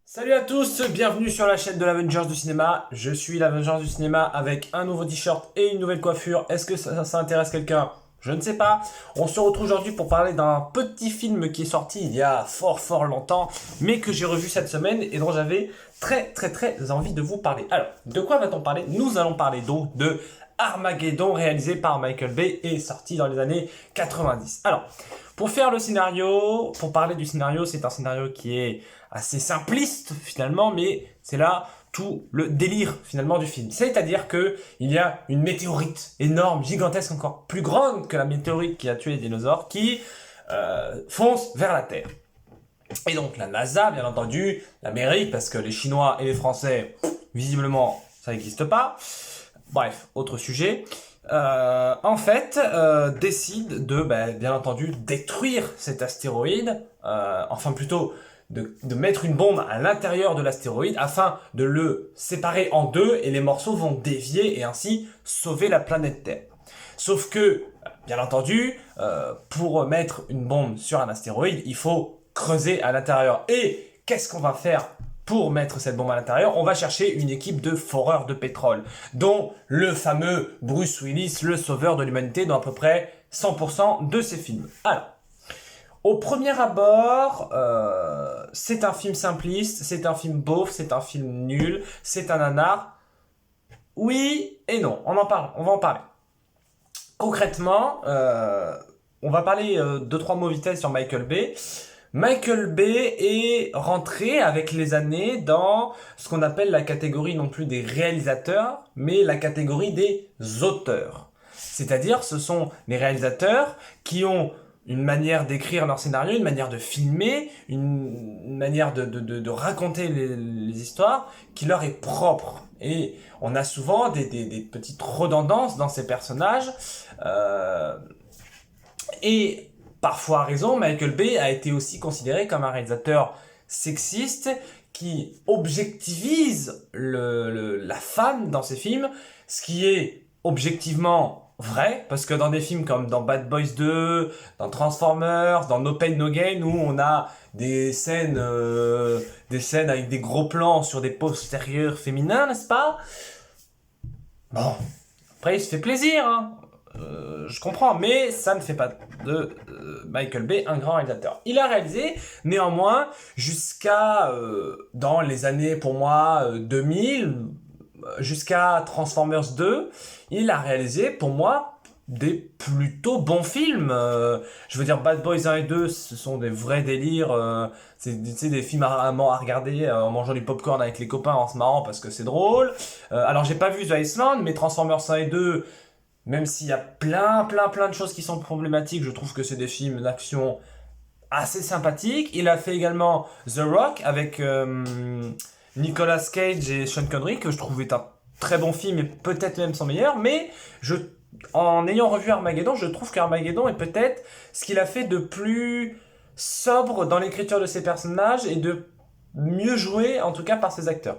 Salut à tous, bienvenue sur la chaîne de l'Avengers du cinéma. Je suis l'Avengers du cinéma avec un nouveau t-shirt et une nouvelle coiffure. Est-ce que ça intéresse quelqu'un? Je ne sais pas. On se retrouve aujourd'hui pour parler d'un petit film qui est sorti il y a fort longtemps, mais que j'ai revu cette semaine et dont j'avais très envie de vous parler. Alors, de quoi va-t-on parler? Nous allons parler donc de Armageddon, réalisé par Michael Bay et sorti dans les années 90. Alors, pour faire le scénario, pour parler du scénario, c'est un scénario qui est assez simpliste finalement, mais c'est là tout le délire finalement du film. C'est-à-dire que il y a une météorite énorme, gigantesque, encore plus grande que la météorite qui a tué les dinosaures, qui fonce vers la Terre. Et donc la NASA, bien entendu, l'Amérique, parce que les Chinois et les Français, visiblement, ça n'existe pas. Bref, autre sujet. Décide de, bien entendu, détruire cet astéroïde, enfin plutôt de mettre une bombe à l'intérieur de l'astéroïde afin de le séparer en deux et les morceaux vont dévier et ainsi sauver la planète Terre. Sauf que, bien entendu, pour mettre une bombe sur un astéroïde, il faut creuser à l'intérieur. Et qu'est-ce qu'on va faire pour mettre cette bombe à l'intérieur? On va chercher une équipe de foreurs de pétrole, dont le fameux Bruce Willis, le sauveur de l'humanité, dans à peu près 100% de ses films. Alors, au premier abord, c'est un film simpliste, c'est un film beauf, c'est un film nul, c'est un nanar. Oui et non, on va en parler. Concrètement, on va parler de trois mots vitesse sur Michael Bay. Michael Bay est rentré avec les années dans ce qu'on appelle la catégorie non plus des réalisateurs, mais la catégorie des auteurs. C'est-à-dire, ce sont les réalisateurs qui ont une manière d'écrire leur scénario, une manière de filmer, une manière de raconter les histoires qui leur est propre. Et on a souvent des petites redondances dans ces personnages. Euh, et parfois à raison, Michael Bay a été aussi considéré comme un réalisateur sexiste qui objectivise la femme dans ses films, ce qui est objectivement vrai, parce que dans des films comme dans Bad Boys 2, dans Transformers, dans No Pain No Gain, où on a des scènes avec des gros plans sur des postérieurs féminins, n'est-ce pas? Bon, après il se fait plaisir, hein. Je comprends, mais ça ne fait pas de Michael Bay un grand réalisateur. Il a réalisé, néanmoins, jusqu'à dans les années, pour moi, 2000, jusqu'à Transformers 2, il a réalisé, pour moi, des plutôt bons films. Je veux dire, Bad Boys 1 et 2, ce sont des vrais délires. C'est des films à regarder en mangeant du popcorn avec les copains en se marrant parce que c'est drôle. Alors, j'ai pas vu The Iceland, mais Transformers 1 et 2, même s'il y a plein de choses qui sont problématiques, je trouve que c'est des films d'action assez sympathiques. Il a fait également The Rock avec Nicolas Cage et Sean Connery, que je trouve est un très bon film et peut-être même son meilleur. Mais en ayant revu Armageddon, je trouve qu'Armageddon est peut-être ce qu'il a fait de plus sobre dans l'écriture de ses personnages et de mieux joué, en tout cas par ses acteurs.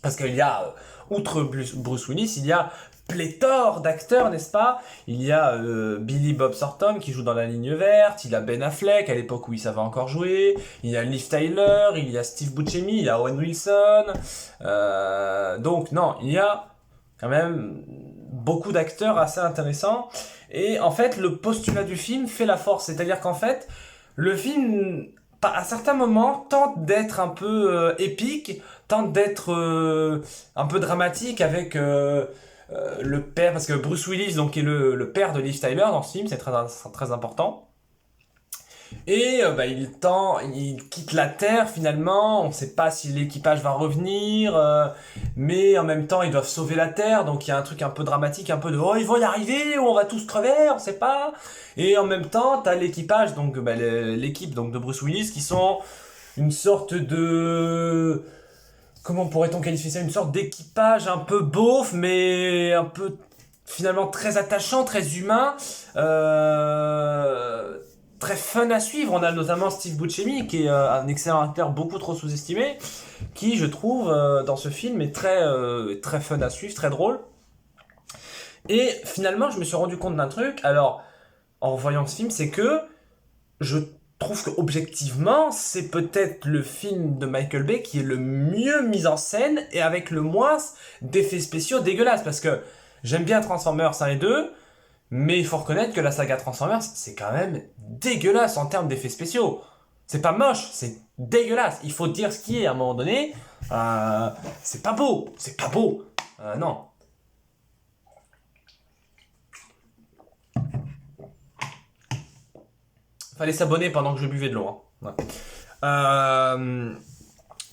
Parce qu'il y a, outre Bruce Willis, il y a pléthore d'acteurs, n'est-ce pas? Il y a Billy Bob Thornton qui joue dans La Ligne Verte, il y a Ben Affleck à l'époque où il savait encore jouer, il y a Liv Tyler, il y a Steve Buscemi, il y a Owen Wilson. Donc non, il y a quand même beaucoup d'acteurs assez intéressants. Et en fait, le postulat du film fait la force. C'est-à-dire qu'en fait, le film, à certains moments, tente d'être un peu épique, tente d'être un peu dramatique avec le père, parce que Bruce Willis donc, est le père de Liv Tyler dans ce film, c'est très important. Et il quitte la Terre finalement, on ne sait pas si l'équipage va revenir, mais en même temps ils doivent sauver la Terre, donc il y a un truc un peu dramatique, un peu de oh ils vont y arriver, ou on va tous crever, on ne sait pas. Et en même temps t'as l'équipage, donc l'équipe donc de Bruce Willis qui sont une sorte de comment pourrait-on qualifier ça, une sorte d'équipage un peu beauf, mais un peu finalement très attachant, très humain, très fun à suivre. On a notamment Steve Buscemi, qui est un excellent acteur beaucoup trop sous-estimé, qui, je trouve, dans ce film est très fun à suivre, très drôle. Et finalement, je me suis rendu compte d'un truc, alors, en voyant ce film, c'est que je trouve que objectivement, c'est peut-être le film de Michael Bay qui est le mieux mis en scène et avec le moins d'effets spéciaux dégueulasses. Parce que j'aime bien Transformers 1 et 2, mais il faut reconnaître que la saga Transformers, c'est quand même dégueulasse en termes d'effets spéciaux. C'est pas moche, c'est dégueulasse. Il faut dire ce qui est à un moment donné. C'est pas beau, c'est pas beau. Non. Fallait s'abonner pendant que je buvais de l'eau. Hein. Ouais.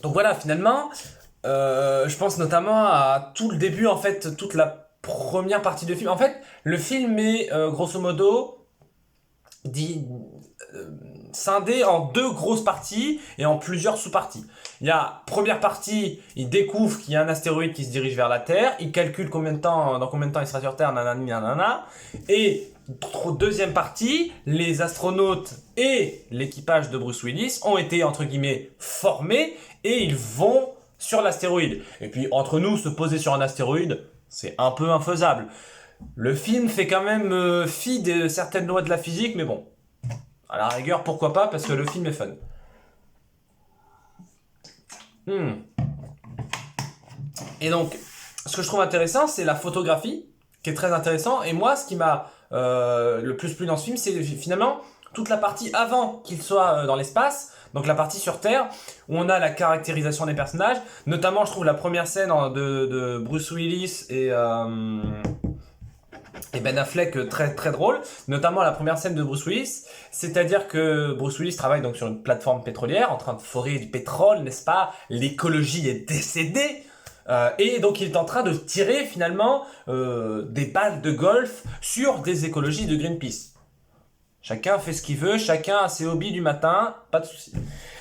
Donc voilà, finalement, je pense notamment à tout le début, en fait, toute la première partie du film. En fait, le film est grosso modo dit, scindé en deux grosses parties et en plusieurs sous-parties. Il y a première partie, il découvre qu'il y a un astéroïde qui se dirige vers la Terre, il calcule dans combien de temps il sera sur Terre, nanani, nanana, et deuxième partie, les astronautes et l'équipage de Bruce Willis ont été entre guillemets formés et ils vont sur l'astéroïde. Et puis entre nous, se poser sur un astéroïde, c'est un peu infaisable. Le film fait quand même fi de certaines lois de la physique, mais bon, à la rigueur, pourquoi pas, parce que le film est fun. Et donc, ce que je trouve intéressant, c'est la photographie, qui est très intéressant. Et moi, ce qui m'a le plus plu dans ce film, c'est finalement toute la partie avant qu'il soit dans l'espace, donc la partie sur Terre, où on a la caractérisation des personnages. Notamment, je trouve la première scène de Bruce Willis et Ben Affleck très très drôle, notamment la première scène de Bruce Willis, c'est-à-dire que Bruce Willis travaille donc sur une plateforme pétrolière en train de forer du pétrole, n'est-ce pas? L'écologie est décédée. Et donc il est en train de tirer finalement des balles de golf sur des écologies de Greenpeace. Chacun fait ce qu'il veut, chacun a ses hobbies du matin, pas de souci.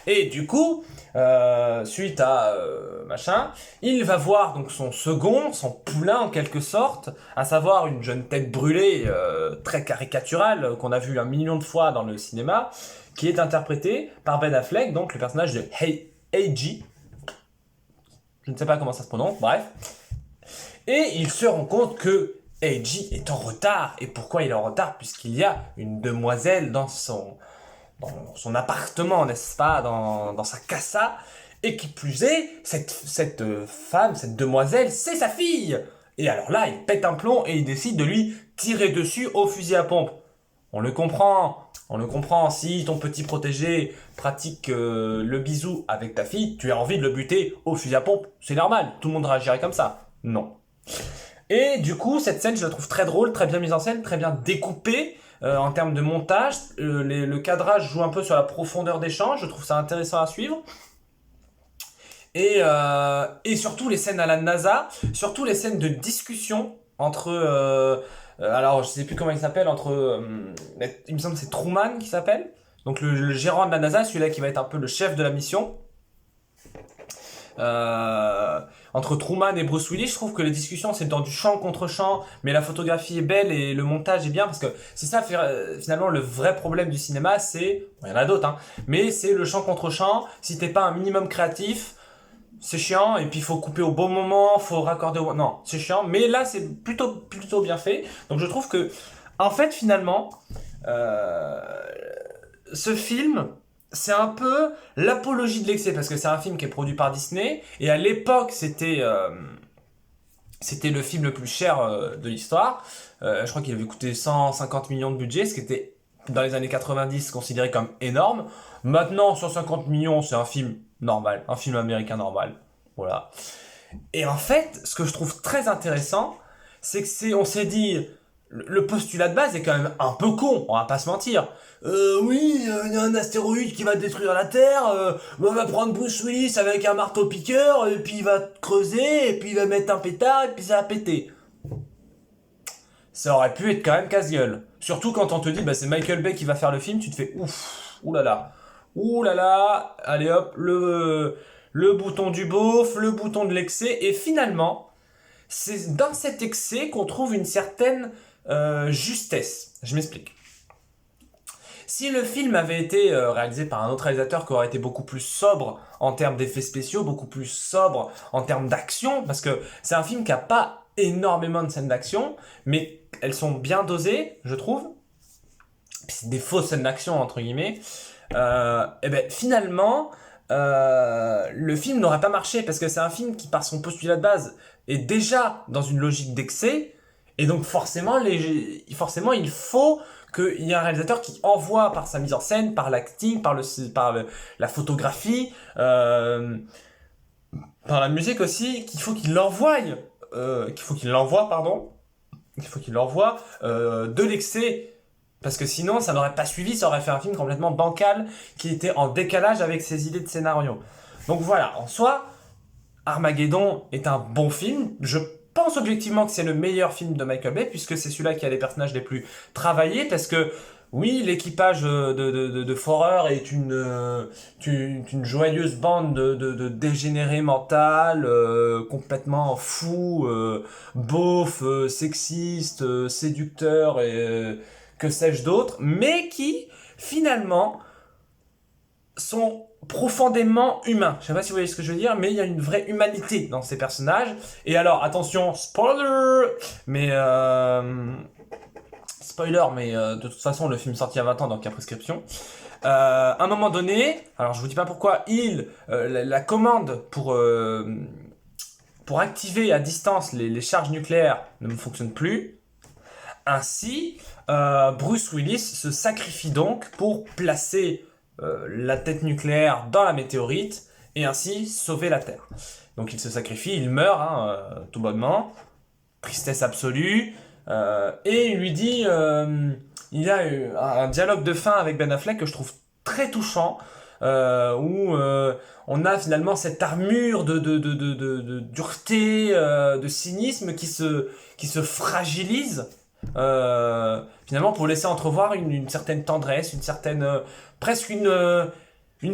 Et du coup, suite à machin, il va voir donc son poulain en quelque sorte, à savoir une jeune tête brûlée très caricaturale qu'on a vu 1 million de fois dans le cinéma, qui est interprétée par Ben Affleck, donc le personnage de A.G. Je ne sais pas comment ça se prononce, bref. Et il se rend compte que A.G. est en retard. Et pourquoi il est en retard? Puisqu'il y a une demoiselle dans son appartement, n'est-ce pas, dans sa casa. Et qui plus est, cette femme, cette demoiselle, c'est sa fille. Et alors là, il pète un plomb et il décide de lui tirer dessus au fusil à pompe. On le comprend. Si ton petit protégé pratique le bisou avec ta fille, tu as envie de le buter au fusil à pompe. C'est normal, tout le monde réagirait comme ça. Non. Et du coup, cette scène, je la trouve très drôle, très bien mise en scène, très bien découpée en termes de montage. Le cadrage joue un peu sur la profondeur des champs, je trouve ça intéressant à suivre. Et surtout les scènes à la NASA, surtout les scènes de discussion entre... alors, je sais plus comment il s'appelle, il me semble que c'est Truman qui s'appelle. Donc le gérant de la NASA, celui-là qui va être un peu le chef de la mission. Entre Truman et Bruce Willis, je trouve que les discussions c'est dans du champ contre champ, mais la photographie est belle et le montage est bien, parce que c'est ça finalement le vrai problème du cinéma, c'est, bon, il y en a d'autres, hein, mais c'est le champ contre champ. Si t'es pas un minimum créatif, c'est chiant, et puis il faut couper au bon moment, faut raccorder au... Non, c'est chiant, mais là c'est plutôt bien fait. Donc je trouve que, en fait finalement, ce film, c'est un peu l'apologie de l'excès, parce que c'est un film qui est produit par Disney, et à l'époque c'était le film le plus cher de l'histoire. Je crois qu'il avait coûté 150 millions de budget, ce qui était dans les années 90 considéré comme énorme. Maintenant, 150 millions, c'est un film normal, un film américain normal. Voilà. Et en fait, ce que je trouve très intéressant, c'est que on s'est dit, le postulat de base est quand même un peu con, on va pas se mentir. Oui, il y a un astéroïde qui va détruire la Terre, on va prendre Bruce Willis avec un marteau-piqueur, et puis il va creuser, et puis il va mettre un pétard, et puis ça va péter. Ça aurait pu être quand même casse-gueule. Surtout quand on te dit, bah c'est Michael Bay qui va faire le film, tu te fais ouf, oulala, allez hop, le bouton du beauf, le bouton de l'excès, et finalement, c'est dans cet excès qu'on trouve une certaine justesse. Je m'explique. Si le film avait été réalisé par un autre réalisateur qui aurait été beaucoup plus sobre en termes d'effets spéciaux, beaucoup plus sobre en termes d'action, parce que c'est un film qui n'a pas énormément de scènes d'action, mais elles sont bien dosées, je trouve. Puis c'est des fausses scènes d'action, entre guillemets. et ben finalement, le film n'aurait pas marché parce que c'est un film qui, par son postulat de base, est déjà dans une logique d'excès, et donc forcément il faut qu'il y ait un réalisateur qui envoie par sa mise en scène, par l'acting, la photographie, par la musique aussi, qu'il faut qu'il l'envoie de l'excès. Parce que sinon, ça n'aurait pas suivi, ça aurait fait un film complètement bancal, qui était en décalage avec ses idées de scénario. Donc voilà, en soi, Armageddon est un bon film. Je pense objectivement que c'est le meilleur film de Michael Bay, puisque c'est celui-là qui a les personnages les plus travaillés, parce que oui, l'équipage de Forer est une joyeuse bande de dégénérés mentales, complètement fous, beaufs, sexistes, séducteurs et que sais-je d'autre, mais qui, finalement, sont profondément humains. Je sais pas si vous voyez ce que je veux dire, mais il y a une vraie humanité dans ces personnages. Et alors, attention, spoiler, mais de toute façon, le film sorti il y a 20 ans, donc il y a prescription. À un moment donné, alors je vous dis pas pourquoi, la commande pour activer à distance les charges nucléaires ne fonctionne plus. Ainsi, Bruce Willis se sacrifie donc pour placer la tête nucléaire dans la météorite et ainsi sauver la Terre. Donc il se sacrifie, il meurt tout bonnement, tristesse absolue, et il lui dit, il a eu un dialogue de fin avec Ben Affleck que je trouve très touchant, où on a finalement cette armure de dureté, de cynisme qui se fragilise. Finalement pour laisser entrevoir une certaine tendresse, une certaine presque une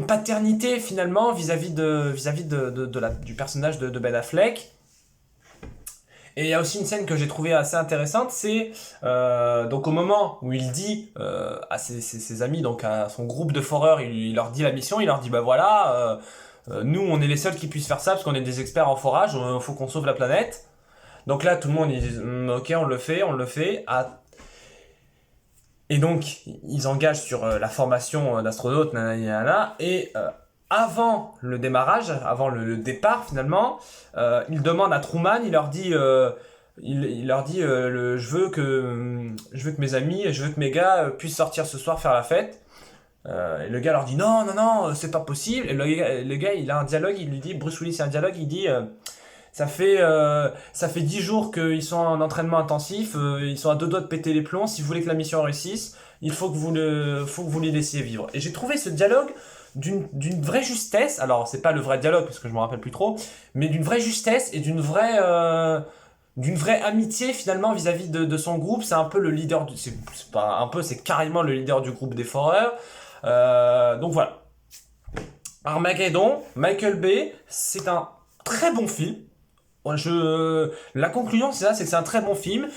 paternité finalement vis-à-vis du personnage de Ben Affleck. Et il y a aussi une scène que j'ai trouvée assez intéressante, c'est donc au moment où il dit à ses amis, donc à son groupe de foreurs, il leur dit la mission, il leur dit bah voilà, nous on est les seuls qui puissent faire ça parce qu'on est des experts en forage, faut qu'on sauve la planète. Donc là, tout le monde, ils disent ok, on le fait. Et donc, ils engagent sur la formation d'astronautes, nanana, et avant le démarrage, avant le départ finalement, ils demandent à Truman, il leur dit, je veux que mes amis, je veux que mes gars puissent sortir ce soir faire la fête. Et le gars leur dit non, c'est pas possible. Et le gars, il a un dialogue, il lui dit, Bruce Willis a un dialogue, il dit... Ça fait 10 jours qu'ils sont en entraînement intensif, ils sont à 2 doigts de péter les plombs. Si vous voulez que la mission réussisse, il faut que vous les laissiez vivre. Et j'ai trouvé ce dialogue d'une vraie justesse. Alors, c'est pas le vrai dialogue parce que je me rappelle plus trop, mais d'une vraie justesse et d'une vraie amitié finalement vis-à-vis de son groupe. C'est un peu le leader c'est pas un peu, c'est carrément le leader du groupe des Foreurs. Donc voilà. Armageddon, Michael Bay, c'est un très bon film. La conclusion c'est ça, c'est que c'est un très bon film.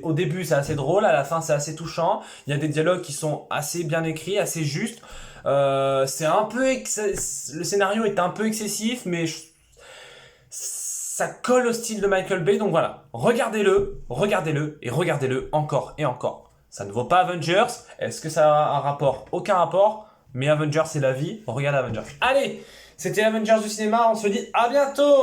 Au début c'est assez drôle, à la fin c'est assez touchant. Il y a des dialogues qui sont assez bien écrits, assez justes. Le scénario est un peu excessif, mais ça colle au style de Michael Bay. Donc voilà, regardez-le et regardez-le encore et encore. Ça ne vaut pas Avengers. Est-ce que ça a un rapport? Aucun rapport. Mais Avengers c'est la vie. Regardez Avengers. Allez, c'était Avengers du cinéma. On se dit à bientôt.